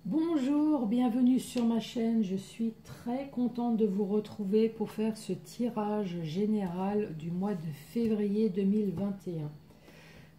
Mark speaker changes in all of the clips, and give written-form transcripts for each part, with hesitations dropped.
Speaker 1: Bonjour, bienvenue sur ma chaîne. Je suis très contente de vous retrouver pour faire ce tirage général du mois de février 2021.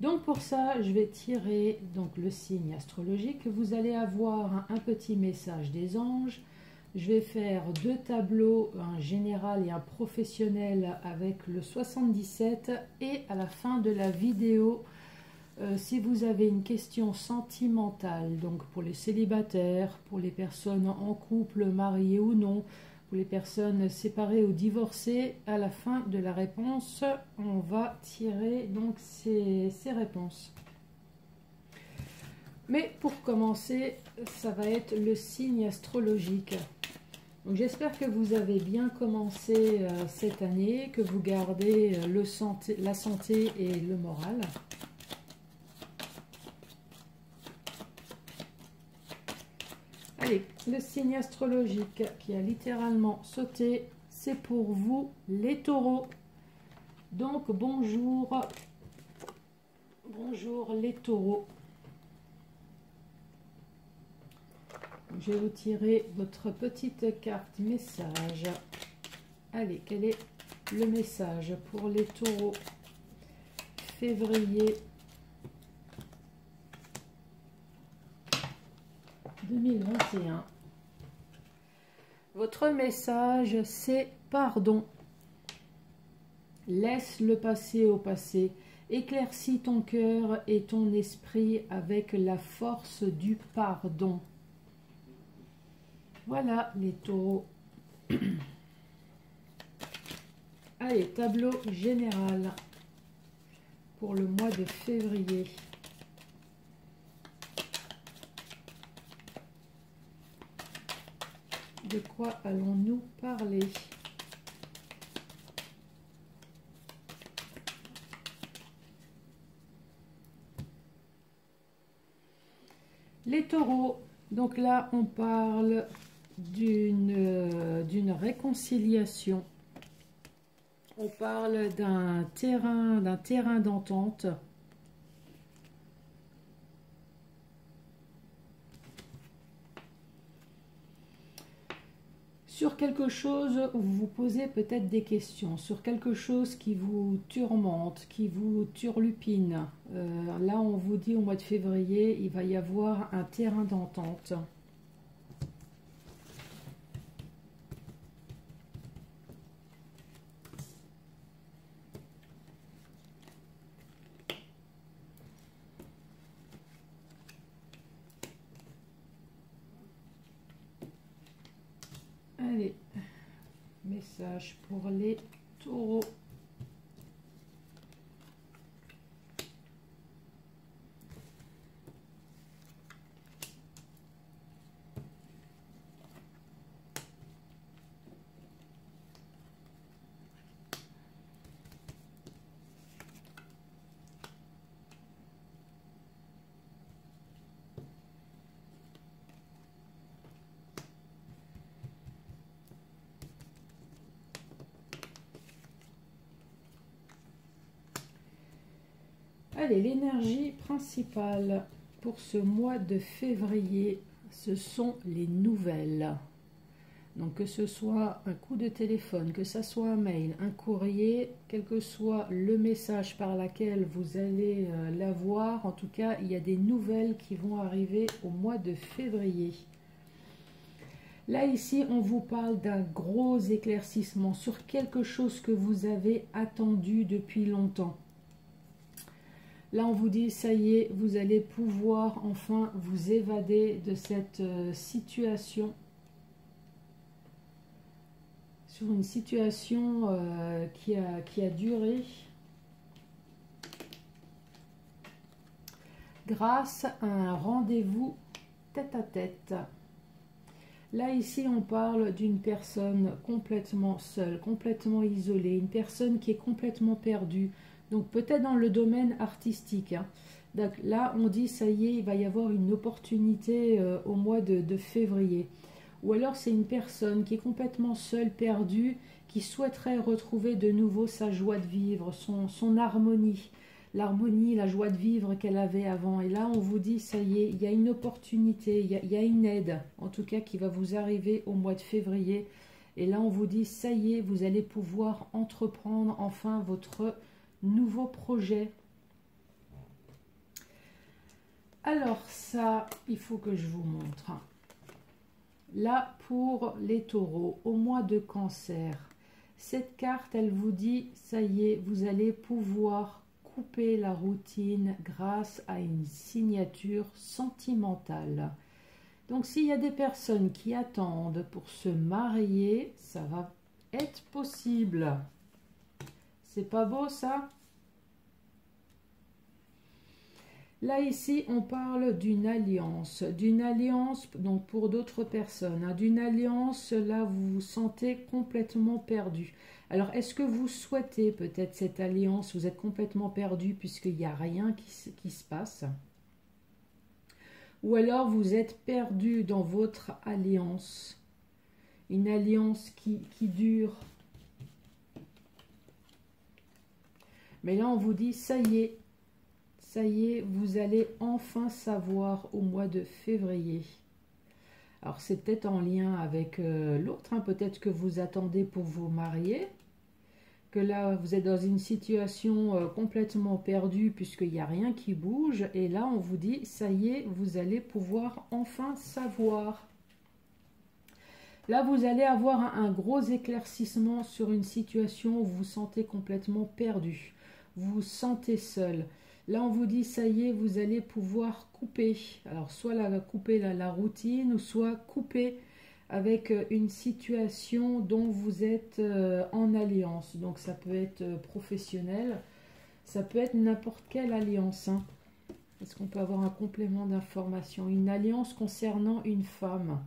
Speaker 1: Donc pour ça, je vais tirer le signe astrologique. Vous allez avoir un petit message des anges. Je vais faire deux tableaux, un général et un professionnel avec le 77. Et à la fin de la vidéo, si vous avez une question sentimentale, donc pour les célibataires, pour les personnes en couple, mariées ou non, pour les personnes séparées ou divorcées, à la fin de la réponse, on va tirer donc ces réponses. Mais pour commencer, ça va être le signe astrologique. Donc j'espère que vous avez bien commencé cette année, que vous gardez la santé et le moral. Allez, le signe astrologique qui a littéralement sauté, c'est pour vous les taureaux. Donc bonjour les taureaux. Je vais vous tirer votre petite carte message. Allez, quel est le message pour les taureaux février 2021. Votre message, c'est pardon. Laisse le passé au passé. Éclaircis ton cœur et ton esprit avec la force du pardon. Voilà les taureaux. Allez, tableau général pour le mois de février. De quoi allons-nous parler? Les taureaux, donc là on parle d'une réconciliation. On parle d'un terrain d'entente. Sur quelque chose, vous vous posez peut-être des questions, sur quelque chose qui vous tourmente, qui vous turlupine. Là, on vous dit au mois de février, il va y avoir un terrain d'entente. Allez, message pour les taureaux. Allez, l'énergie principale pour ce mois de février, ce sont les nouvelles. Donc que ce soit un coup de téléphone, que ce soit un mail, un courrier, quel que soit le message par lequel vous allez l'avoir, en tout cas, il y a des nouvelles qui vont arriver au mois de février. Là, ici, on vous parle d'un gros éclaircissement sur quelque chose que vous avez attendu depuis longtemps. Là, on vous dit, ça y est, vous allez pouvoir enfin vous évader de cette situation. Sur une situation qui a duré. Grâce à un rendez-vous tête-à-tête. Là, ici, on parle d'une personne complètement seule, complètement isolée, une personne qui est complètement perdue. Donc, peut-être dans le domaine artistique. Hein. Donc, là, on dit, ça y est, il va y avoir une opportunité au mois de février. Ou alors, c'est une personne qui est complètement seule, perdue, qui souhaiterait retrouver de nouveau sa joie de vivre, son harmonie. l'harmonie, la joie de vivre qu'elle avait avant. Et là, on vous dit, ça y est, il y a une opportunité, il y a une aide, en tout cas, qui va vous arriver au mois de février. Et là, on vous dit, ça y est, vous allez pouvoir entreprendre enfin votre nouveau projet. Alors ça, il faut que je vous montre. Là, pour les taureaux, au mois de Cancer, cette carte, elle vous dit, ça y est, vous allez pouvoir couper la routine grâce à une signature sentimentale. Donc, s'il y a des personnes qui attendent pour se marier, ça va être possible. C'est pas beau, ça? Là, ici, on parle d'une alliance donc pour d'autres personnes, hein, d'une alliance, là, vous vous sentez complètement perdu. Alors, est-ce que vous souhaitez peut-être cette alliance? Vous êtes complètement perdu puisqu'il n'y a rien qui se passe. Ou alors, vous êtes perdu dans votre alliance, une alliance qui dure. Mais là, on vous dit, ça y est. Ça y est, vous allez enfin savoir au mois de février. Alors, c'est peut-être en lien avec l'autre. Hein, peut-être que vous attendez pour vous marier. Que là, vous êtes dans une situation complètement perdue puisqu'il n'y a rien qui bouge. Et là, on vous dit, ça y est, vous allez pouvoir enfin savoir. Là, vous allez avoir un gros éclaircissement sur une situation où vous vous sentez complètement perdu. Vous vous sentez seul. Là, on vous dit, ça y est, vous allez pouvoir couper. Alors, soit couper la routine, ou soit couper avec une situation dont vous êtes en alliance. Donc, ça peut être professionnel, ça peut être n'importe quelle alliance. Hein. Est-ce qu'on peut avoir un complément d'information? Une alliance concernant une femme.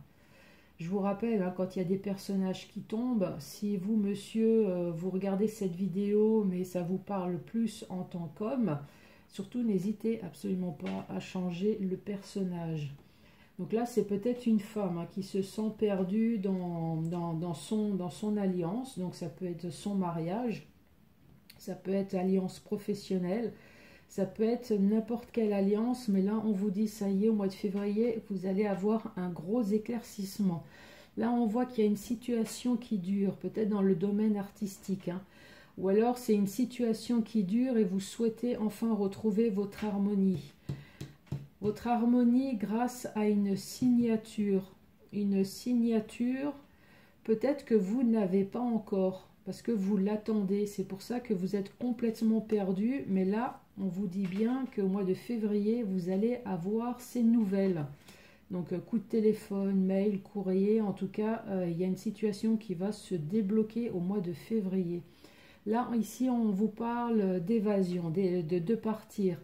Speaker 1: Je vous rappelle, hein, quand il y a des personnages qui tombent, si vous, monsieur, vous regardez cette vidéo, mais ça vous parle plus en tant qu'homme, surtout, n'hésitez absolument pas à changer le personnage. Donc là, c'est peut-être une femme hein, qui se sent perdue dans son alliance. Donc ça peut être son mariage, ça peut être alliance professionnelle, ça peut être n'importe quelle alliance. Mais là, on vous dit, ça y est, au mois de février, vous allez avoir un gros éclaircissement. Là, on voit qu'il y a une situation qui dure, peut-être dans le domaine artistique, hein. Ou alors, c'est une situation qui dure et vous souhaitez enfin retrouver votre harmonie. Votre harmonie grâce à une signature. Une signature, peut-être que vous n'avez pas encore, parce que vous l'attendez. C'est pour ça que vous êtes complètement perdu. Mais là, on vous dit bien qu'au mois de février, vous allez avoir ces nouvelles. Donc, coup de téléphone, mail, courrier. En tout cas, il y a une situation qui va se débloquer au mois de février. Là, ici, on vous parle d'évasion, de partir.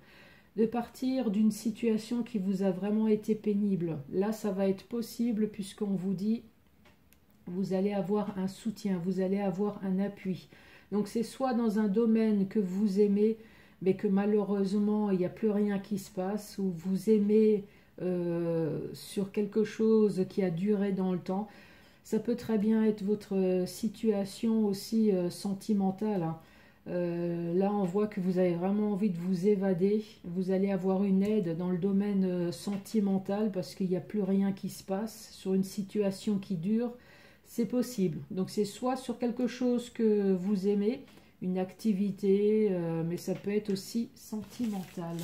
Speaker 1: De partir d'une situation qui vous a vraiment été pénible. Là, ça va être possible puisqu'on vous dit, vous allez avoir un soutien, vous allez avoir un appui. Donc, c'est soit dans un domaine que vous aimez, mais que malheureusement, il n'y a plus rien qui se passe, ou vous aimez sur quelque chose qui a duré dans le temps. Ça peut très bien être votre situation aussi sentimentale. Hein. Là, on voit que vous avez vraiment envie de vous évader. Vous allez avoir une aide dans le domaine sentimental parce qu'il n'y a plus rien qui se passe. Sur une situation qui dure, c'est possible. Donc, c'est soit sur quelque chose que vous aimez, une activité, mais ça peut être aussi sentimental.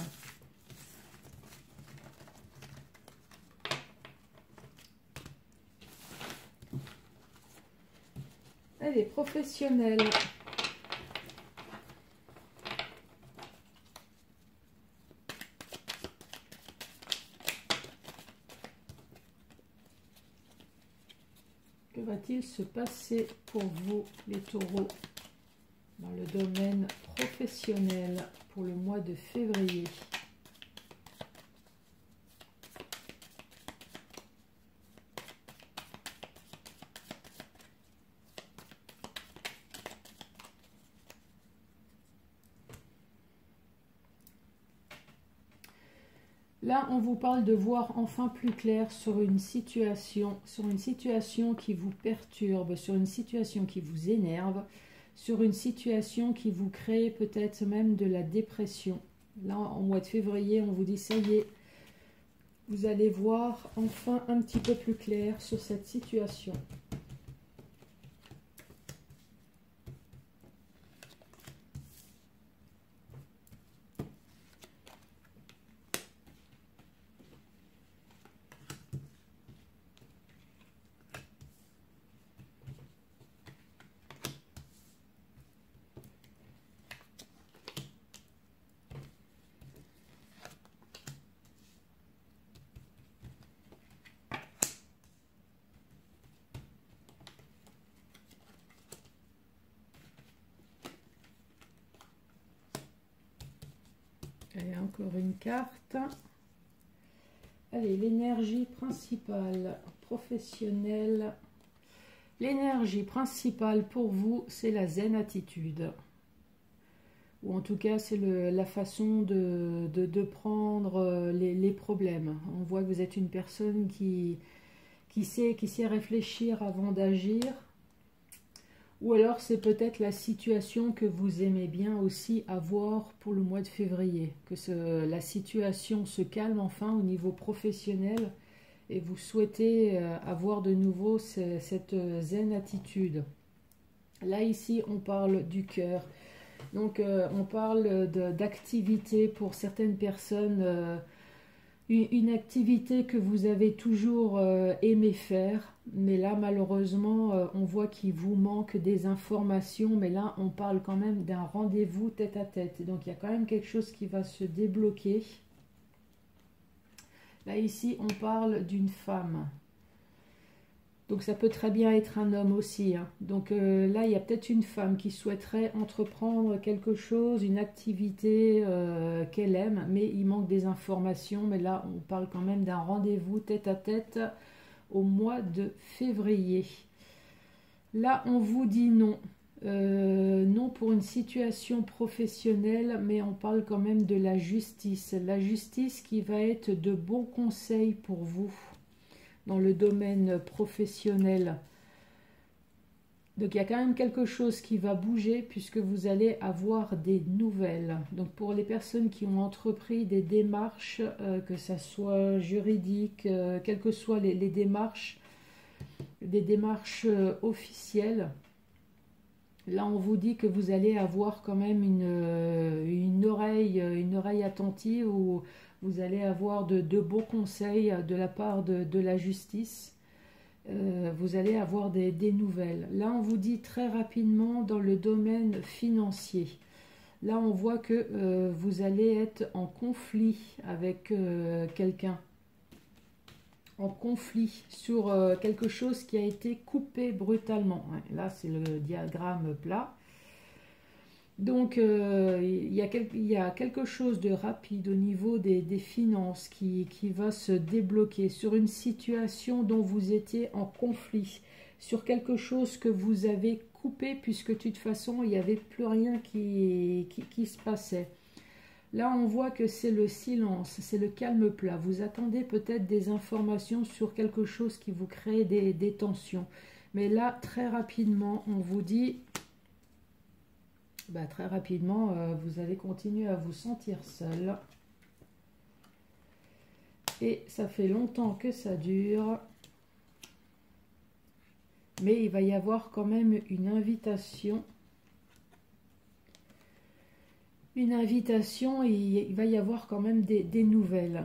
Speaker 1: Allez, professionnel. Que va-t-il se passer pour vous, les taureaux, dans le domaine professionnel pour le mois de février? Là, on vous parle de voir enfin plus clair sur une situation qui vous perturbe, sur une situation qui vous énerve, sur une situation qui vous crée peut-être même de la dépression. Là, en mois de février, on vous dit, ça y est, vous allez voir enfin un petit peu plus clair sur cette situation. Allez, encore une carte. Allez, l'énergie principale, professionnelle. L'énergie principale pour vous, c'est la zen attitude. Ou en tout cas, c'est la façon de prendre les problèmes. On voit que vous êtes une personne qui sait réfléchir avant d'agir. Ou alors c'est peut-être la situation que vous aimez bien aussi avoir pour le mois de février. Que la situation se calme enfin au niveau professionnel et vous souhaitez avoir de nouveau cette zen attitude. Là ici on parle du cœur. Donc on parle d'activité pour certaines personnes. Une activité que vous avez toujours aimé faire, mais là malheureusement on voit qu'il vous manque des informations, mais là on parle quand même d'un rendez-vous tête à tête, donc il y a quand même quelque chose qui va se débloquer. Là ici on parle d'une femme, donc ça peut très bien être un homme aussi, hein. Donc là il y a peut-être une femme qui souhaiterait entreprendre quelque chose, une activité qu'elle aime, mais il manque des informations. Mais là on parle quand même d'un rendez-vous tête à tête au mois de février. Là on vous dit non. Non pour une situation professionnelle, mais on parle quand même de la justice. La justice qui va être de bons conseils pour vous dans le domaine professionnel. Donc il y a quand même quelque chose qui va bouger puisque vous allez avoir des nouvelles. Donc pour les personnes qui ont entrepris des démarches, que ça soit juridique, quelles que soient les démarches, des démarches officielles, là on vous dit que vous allez avoir quand même une oreille attentive, où vous allez avoir de beaux conseils de la part de la justice. Vous allez avoir des nouvelles. Là, on vous dit très rapidement dans le domaine financier. Là, on voit que vous allez être en conflit avec quelqu'un. En conflit sur quelque chose qui a été coupé brutalement. Là, c'est le diagramme plat. Donc, il y a quelque chose de rapide au niveau des finances qui va se débloquer sur une situation dont vous étiez en conflit, sur quelque chose que vous avez coupé, puisque de toute façon, il n'y avait plus rien qui se passait. Là, on voit que c'est le silence, c'est le calme plat. Vous attendez peut-être des informations sur quelque chose qui vous crée des tensions. Mais là, très rapidement, on vous dit... très rapidement, vous allez continuer à vous sentir seul. Et ça fait longtemps que ça dure. Mais il va y avoir quand même une invitation. Une invitation, et il va y avoir quand même des nouvelles.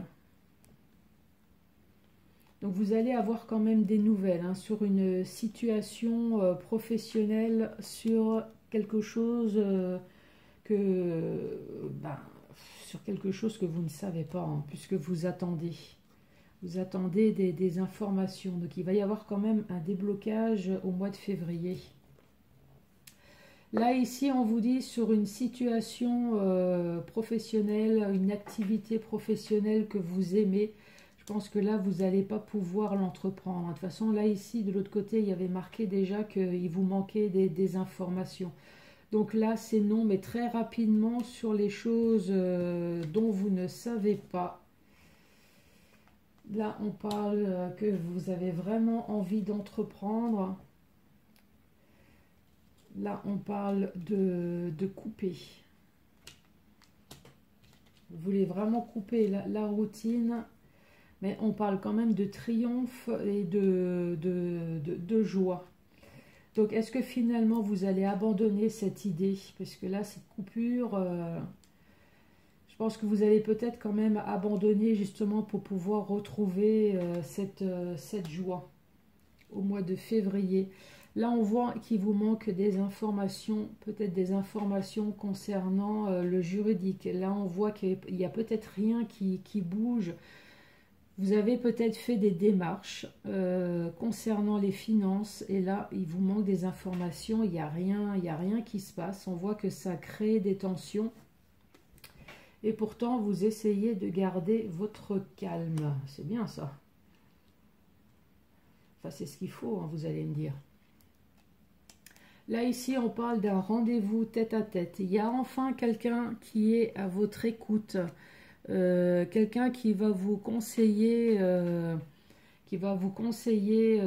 Speaker 1: Donc vous allez avoir quand même des nouvelles sur une situation professionnelle, sur quelque chose sur quelque chose que vous ne savez pas, puisque vous attendez. Vous attendez des informations. Donc il va y avoir quand même un déblocage au mois de février. Là, ici, on vous dit sur une situation professionnelle, une activité professionnelle que vous aimez. Je pense que là, vous n'allez pas pouvoir l'entreprendre. De toute façon, là, ici, de l'autre côté, il y avait marqué déjà qu'il vous manquait des informations. Donc là, c'est non, mais très rapidement sur les choses dont vous ne savez pas. Là, on parle que vous avez vraiment envie d'entreprendre. Là, on parle de couper. Vous voulez vraiment couper la routine, mais on parle quand même de triomphe et de joie. Donc, est-ce que finalement, vous allez abandonner cette idée? Parce que là, cette coupure, je pense que vous allez peut-être quand même abandonner justement pour pouvoir retrouver cette joie au mois de février. Là, on voit qu'il vous manque des informations, peut-être des informations concernant le juridique. Là, on voit qu'il n'y a peut-être rien qui bouge. Vous avez peut-être fait des démarches concernant les finances et là, il vous manque des informations, il n'y a rien qui se passe. On voit que ça crée des tensions et pourtant, vous essayez de garder votre calme. C'est bien ça. Enfin, c'est ce qu'il faut, hein, vous allez me dire. Là, ici, on parle d'un rendez-vous tête à tête. Il y a enfin quelqu'un qui est à votre écoute. Quelqu'un qui va vous conseiller,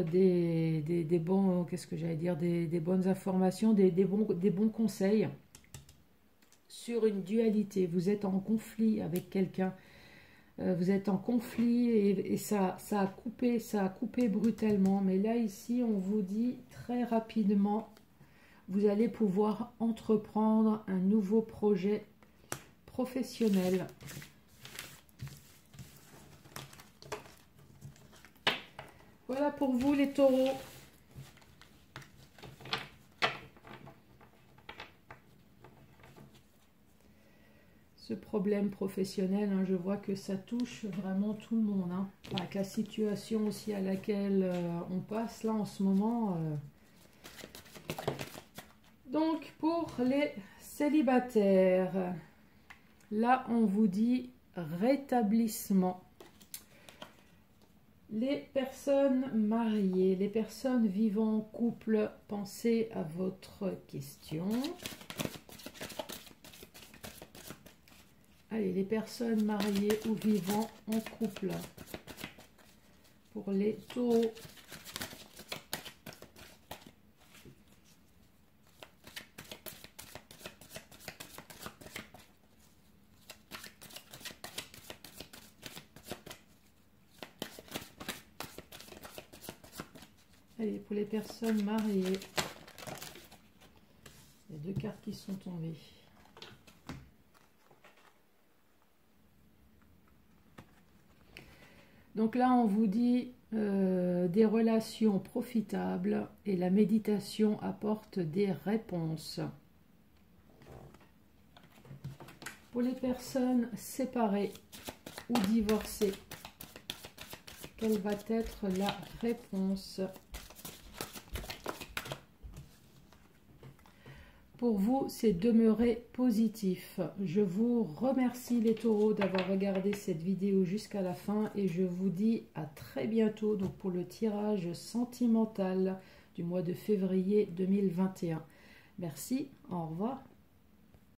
Speaker 1: des bons, qu'est-ce que j'allais dire, des bonnes informations, des bons conseils sur une dualité. Vous êtes en conflit avec quelqu'un, vous êtes en conflit et ça a coupé brutalement. Mais là, ici, on vous dit très rapidement, vous allez pouvoir entreprendre un nouveau projet professionnel. Voilà pour vous les taureaux. Ce problème professionnel, hein, je vois que ça touche vraiment tout le monde. Hein, avec la situation aussi à laquelle on passe là en ce moment. Donc pour les célibataires, là on vous dit rétablissement. Les personnes mariées, les personnes vivant en couple, pensez à votre question. Allez, les personnes mariées ou vivant en couple. Pour les taureaux. Allez, pour les personnes mariées, il y a 2 cartes qui sont tombées. Donc là, on vous dit des relations profitables et la méditation apporte des réponses. Pour les personnes séparées ou divorcées, quelle va être la réponse ? Pour vous, c'est demeurer positif. Je vous remercie les taureaux d'avoir regardé cette vidéo jusqu'à la fin et je vous dis à très bientôt donc pour le tirage sentimental du mois de février 2021. Merci, au revoir.